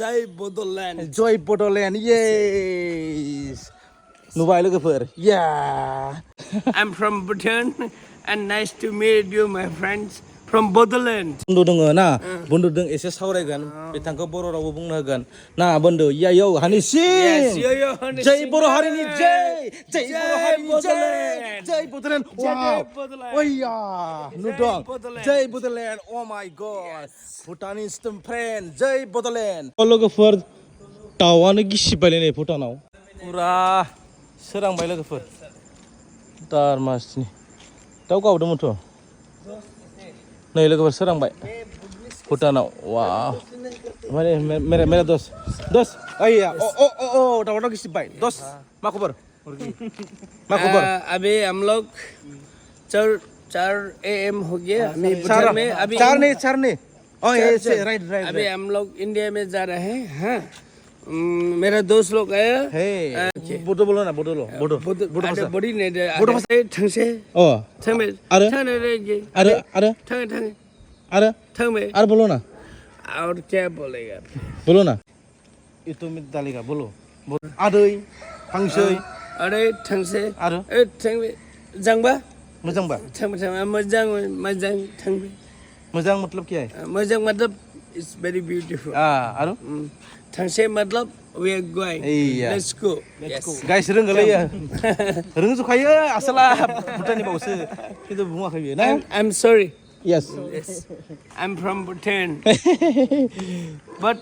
Jai Bodoland. Joy Bodoland, yes. Nubai logofer, yeah. I'm from Bhutan and nice to meet you, my friends from Bodoland. Bundu dong na, bundu dong ese sauraigan, bitangko boro rawu bung nagan. Na bundu, ya yo, hani sing. Yes, yo, honey. Jai Boro hari ni Jai, Jai Boro hari ni Jai, Jai Bodoland. Wow. Oh yeah, nudong. Jai Bodoland. Oh my God. Bhutanese friend, Jai Bodoland. Logofer, tawane gisibale ne Bhutanau. Pura serang bayi logofer. Tar mas ni. Tahu kau demu tu? Nih logofer serang bayi. Bhutanau. Wow. Mere dos. Iya. Oh, tahu gisibay. Dos. Makuber. Makuber. अभी हम लोग 4 AM हो गया मैं चार में अभी चार ने oh yes right अभी हम लोग इंडिया में जा रहे हैं हाँ मेरा दोस्त लोग आया bodoh बोलो ना bodoh ada body ने bodoh भाषा ठंसे oh ठंमे ada ठंमे बोलो ना और क्या बोलेगा बोलो ना itu medalika बोलो adoi hangsei अरे ठंसे आरो ठंमे जंगबा मोजां बा मोजां ठंबे मोजां मतलब क्या है मोजां मतलब it's very beautiful आरो ठंसे मतलब we are going let's go guys रोंगोलै रोंजोबखायो आसला भुटाननि बावसो खिन्थु बुङाखै बियो ना I'm sorry yes I'm from Bhutan but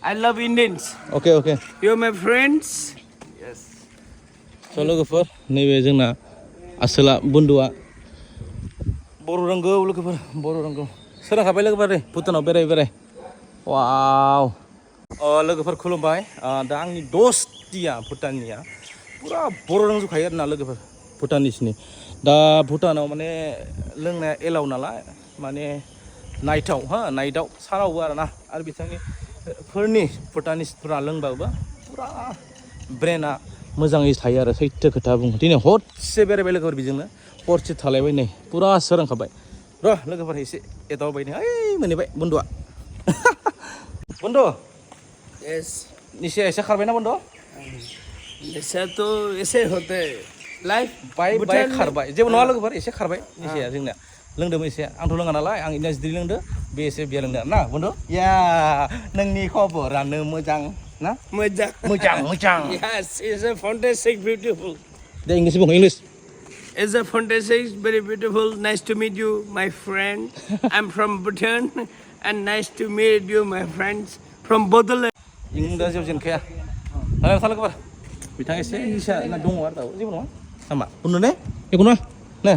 I love Indians okay you're my friends yes so लोगोफोर नैबे जोंना आसला बुन्दुआ बर' रोंगौ लोगोफोर बर' रोंगौ सोलोंखाबाय लोगोफोर भुटानाव बेराय वाव लोगोफोर खुलुमबाय दा आंनि दस्तिया भुटाननिया पुरा बर' रोंजोबखायो आरोना लोगोफोर भुटानिसनि दा भुटानाव माने लोंनाया एलाव नालाय माने नाइटआव सानावबो आरोना आरो बिथांनि फोरनि भुटानिसफोरा लोंबाबो पुरा ब्रेना मोजाङै थायो आरो सैथो खोथा बुङो दिनै हरसे बेरायबाय लोगोफोर बेजोंनो हरसे थालायबाय नै पुरा सोरांखाबाय र' लोगोफोर एसे एदावबाय नै ओइ मोनहैबाय बुन्दुआ बुन्दु yes निसाया एसे खारबायना बुन्दु निसा तो ऐसे होते लाइफ बाय खारबाय जेबो नङा लोगोफोर एसे खारबाय निसाया जोंना लोंदोंमोन एसे आंथ' लोङा नालाय आं इना जिद्रि लोंदो बे एसे बिया लोंदो ना बुन्दु या नोंनि खबरानो मोजां ना मोजां yes it's a fantastic beautiful Day English बुं English it's a fantastic very beautiful nice to meet you my friend I'm from Bhutan and nice to meet you my friends from Bodoland इंराजियाव जेनखाया हाय लोगोफोर बिथां एसे निसा दङ आरो दाउ जेबो नङा नामा बुन्दु ने जेबो नङा ने